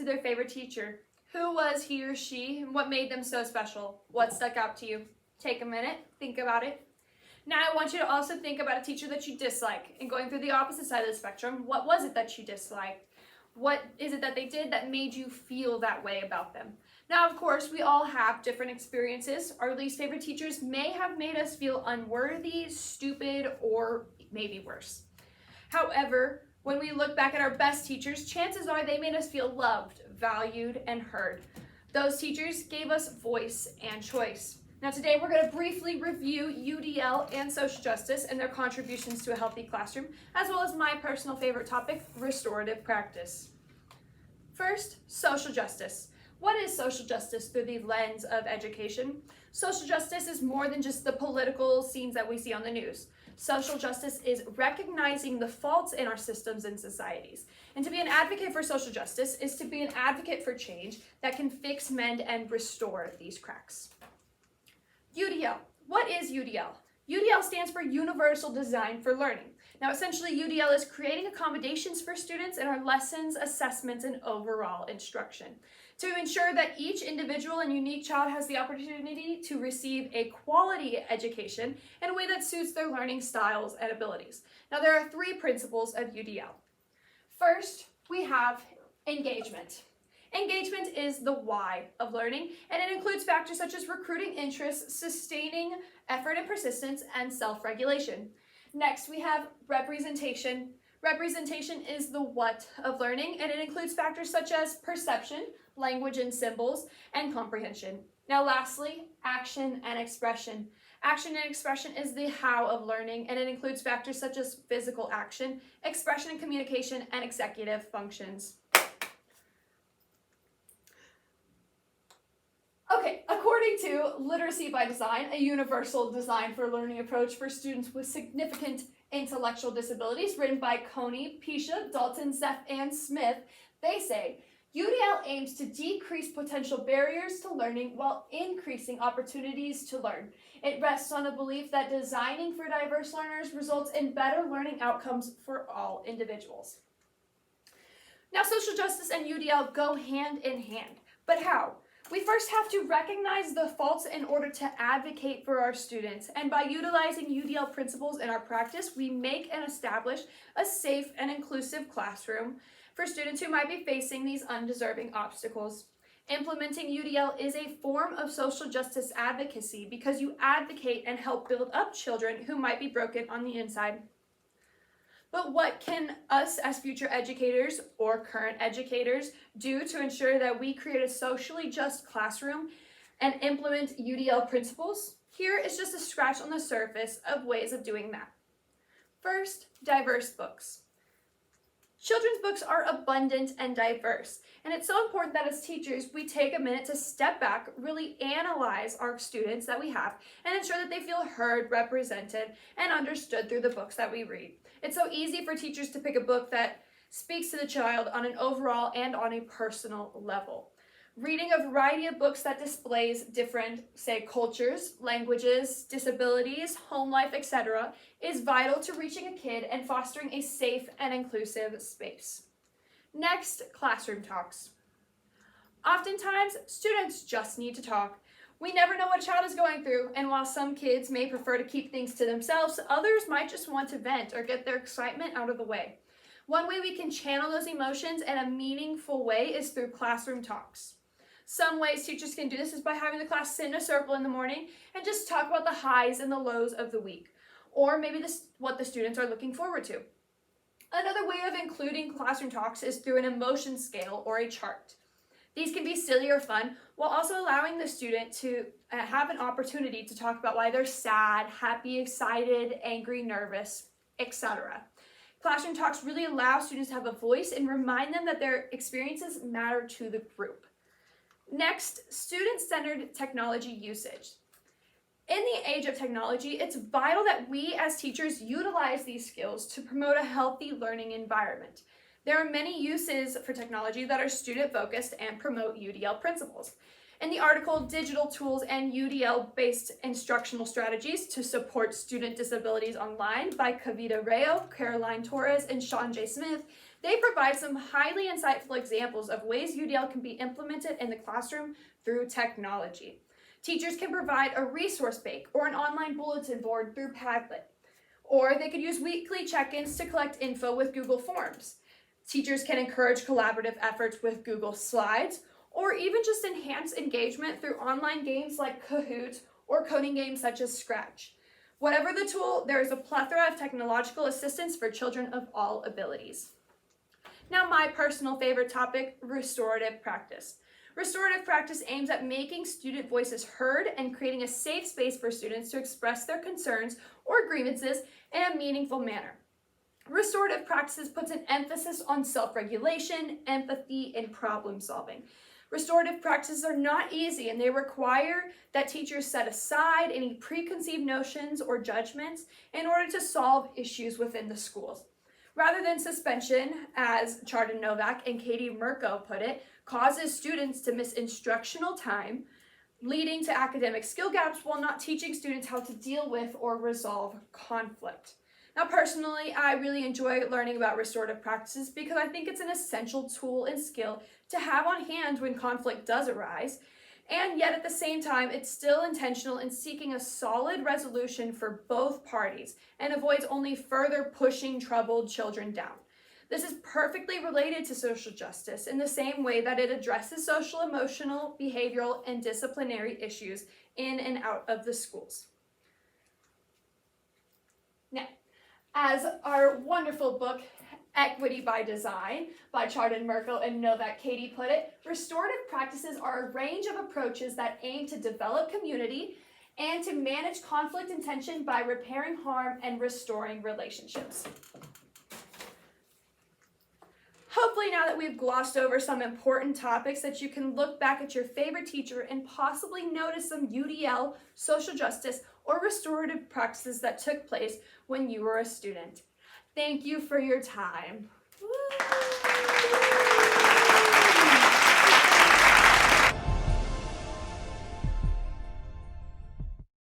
their favorite teacher. Who was he or she, and what made them so special? What stuck out to you? Take a minute, think about it. Now I want you to also think about a teacher that you dislike, and going through the opposite side of the spectrum, what was it that you disliked? What is it that they did that made you feel that way about them? Now, of course, we all have different experiences. Our least favorite teachers may have made us feel unworthy, stupid, or maybe worse. However, when we look back at our best teachers, chances are they made us feel loved, valued, and heard. Those teachers gave us voice and choice. Now today we're going to briefly review UDL and social justice and their contributions to a healthy classroom, as well as my personal favorite topic, restorative practice. First, social justice. What is social justice through the lens of education? Social justice is more than just the political scenes that we see on the news. Social justice is recognizing the faults in our systems and societies. And to be an advocate for social justice is to be an advocate for change that can fix, mend, and restore these cracks. UDL. What is UDL? UDL stands for Universal Design for Learning. Now, essentially, UDL is creating accommodations for students in our lessons, assessments, and overall instruction to ensure that each individual and unique child has the opportunity to receive a quality education in a way that suits their learning styles and abilities. Now, there are 3 principles of UDL. First, we have engagement. Engagement is the why of learning, and it includes factors such as recruiting interest, sustaining effort and persistence, and self-regulation. Next, we have representation. Representation is the what of learning, and it includes factors such as perception, language and symbols, and comprehension. Now lastly, action and expression. Action and expression is the how of learning, and it includes factors such as physical action, expression and communication, and executive functions. Okay, according to Literacy by Design, a universal design for learning approach for students with significant intellectual disabilities, written by Coney, Pisha, Dalton, Zeff, and Smith, they say, UDL aims to decrease potential barriers to learning while increasing opportunities to learn. It rests on a belief that designing for diverse learners results in better learning outcomes for all individuals. Now, social justice and UDL go hand in hand, but how? We first have to recognize the faults in order to advocate for our students, and by utilizing UDL principles in our practice, we make and establish a safe and inclusive classroom for students who might be facing these undeserving obstacles. Implementing UDL is a form of social justice advocacy because you advocate and help build up children who might be broken on the inside. But what can us as future educators or current educators do to ensure that we create a socially just classroom and implement UDL principles? Here is just a scratch on the surface of ways of doing that. First, diverse books. Children's books are abundant and diverse, and it's so important that as teachers, we take a minute to step back, really analyze our students that we have, and ensure that they feel heard, represented, and understood through the books that we read. It's so easy for teachers to pick a book that speaks to the child on an overall and on a personal level. Reading a variety of books that displays different, say, cultures, languages, disabilities, home life, etc. is vital to reaching a kid and fostering a safe and inclusive space. Next, classroom talks. Oftentimes, students just need to talk. We never know what a child is going through, and while some kids may prefer to keep things to themselves, others might just want to vent or get their excitement out of the way. One way we can channel those emotions in a meaningful way is through classroom talks. Some ways teachers can do this is by having the class sit in a circle in the morning and just talk about the highs and the lows of the week, or maybe what the students are looking forward to. Another way of including classroom talks is through an emotion scale or a chart. These can be silly or fun, while also allowing the student to have an opportunity to talk about why they're sad, happy, excited, angry, nervous, etc. Classroom talks really allow students to have a voice and remind them that their experiences matter to the group. Next, student-centered technology usage. In the age of technology, it's vital that we as teachers utilize these skills to promote a healthy learning environment. There are many uses for technology that are student-focused and promote UDL principles. In the article, Digital Tools and UDL-Based Instructional Strategies to Support Student Disabilities Online by Kavita Rayo, Caroline Torres, and Sean J. Smith, they provide some highly insightful examples of ways UDL can be implemented in the classroom through technology. Teachers can provide a resource bank or an online bulletin board through Padlet, or they could use weekly check-ins to collect info with Google Forms. Teachers can encourage collaborative efforts with Google Slides, or even just enhance engagement through online games like Kahoot or coding games such as Scratch. Whatever the tool, there is a plethora of technological assistance for children of all abilities. Now, my personal favorite topic, restorative practice. Restorative practice aims at making student voices heard and creating a safe space for students to express their concerns or grievances in a meaningful manner. Restorative practices puts an emphasis on self-regulation, empathy, and problem solving. Restorative practices are not easy, and they require that teachers set aside any preconceived notions or judgments in order to solve issues within the schools. Rather than suspension, as Chardon Novak and Katie Mirko put it, causes students to miss instructional time, leading to academic skill gaps while not teaching students how to deal with or resolve conflict. Now, personally, I really enjoy learning about restorative practices because I think it's an essential tool and skill to have on hand when conflict does arise, and yet at the same time, it's still intentional in seeking a solid resolution for both parties and avoids only further pushing troubled children down. This is perfectly related to social justice in the same way that it addresses social, emotional, behavioral, and disciplinary issues in and out of the schools. Now, as our wonderful book, Equity by Design, by Chardon Mirko and Novak Katie put it, restorative practices are a range of approaches that aim to develop community and to manage conflict and tension by repairing harm and restoring relationships. Hopefully, now that we've glossed over some important topics, that you can look back at your favorite teacher and possibly notice some UDL, social justice, or restorative practices that took place when you were a student. Thank you for your time.